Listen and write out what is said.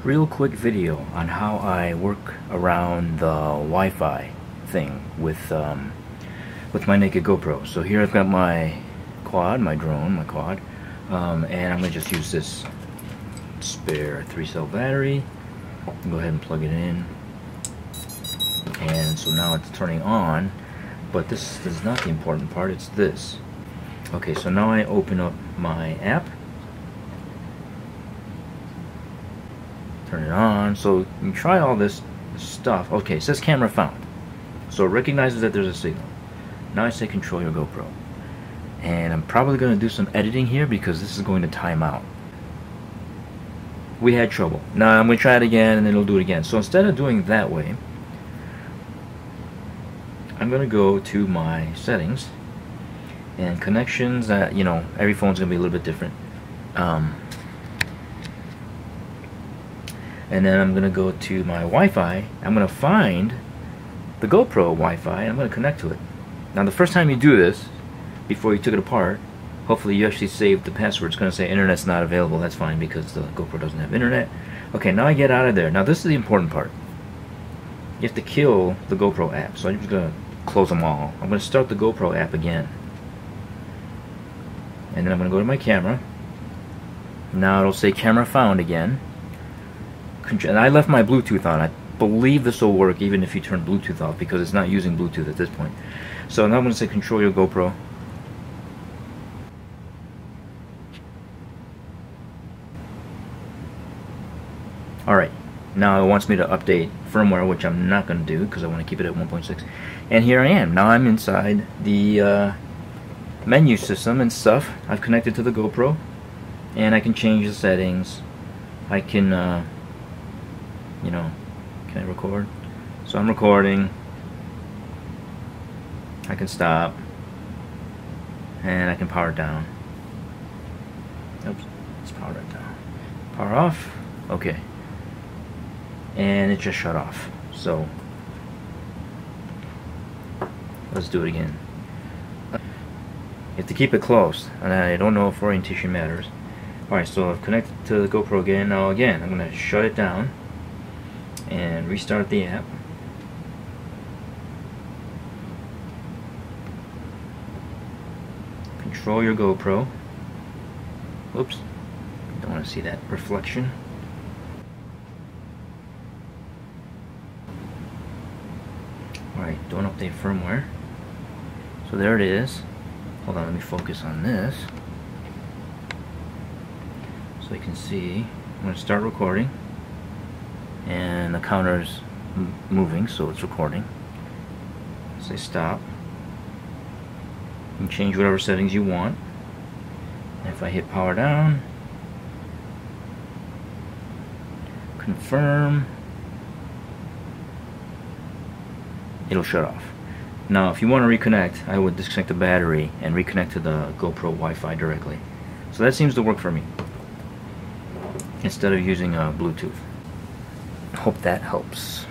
Real quick video on how I work around the Wi-Fi thing with my naked GoPro. So here I've got my quad, my quad, and I'm gonna just use this spare 3-cell battery. Go ahead and plug it in, and so now it's turning on. But this is not the important part. It's this. Okay, so now I open up my app. Turn it on. So you try all this stuff. Okay, it says camera found. So it recognizes that there's a signal. Now I say control your GoPro. And I'm probably going to do some editing here because this is going to time out. We had trouble. Now I'm going to try it again and then it'll do it again. So instead of doing it that way, I'm going to go to my settings and connections. You know, every phone's going to be a little bit different. And then I'm going to go to my Wi-Fi. I'm going to find the GoPro Wi-Fi and I'm going to connect to it. Now the first time you do this, before you took it apart, hopefully you actually saved the password. It's going to say internet's not available. That's fine because the GoPro doesn't have internet. Okay, now I get out of there. Now this is the important part. You have to kill the GoPro app. So I'm just going to close them all. I'm going to start the GoPro app again. And then I'm going to go to my camera. Now it'll say camera found again. And I left my Bluetooth on. I believe this will work even if you turn Bluetooth off because it's not using Bluetooth at this point. So now I'm going to say control your GoPro. Alright, now it wants me to update firmware, which I'm not going to do because I want to keep it at 1.6. And here I am. Now I'm inside the menu system and stuff. I've connected to the GoPro and I can change the settings. I can you know, can I record? So I'm recording. I can stop and I can power it down. Oops, let's power it down. Power off. Okay. And it just shut off. So let's do it again. You have to keep it close, and I don't know if orientation matters. Alright, so I've connected to the GoPro again. Now again, I'm going to shut it down and restart the app. Control your GoPro. Oops, don't want to see that reflection. Alright, don't update firmware. So there it is. Hold on, let me focus on this. So you can see, I'm going to start recording. And the counter's moving, so it's recording. Say stop. You can change whatever settings you want. And if I hit power down, confirm, it'll shut off. Now if you want to reconnect, I would disconnect the battery and reconnect to the GoPro Wi-Fi directly. So that seems to work for me, instead of using Bluetooth. Hope that helps.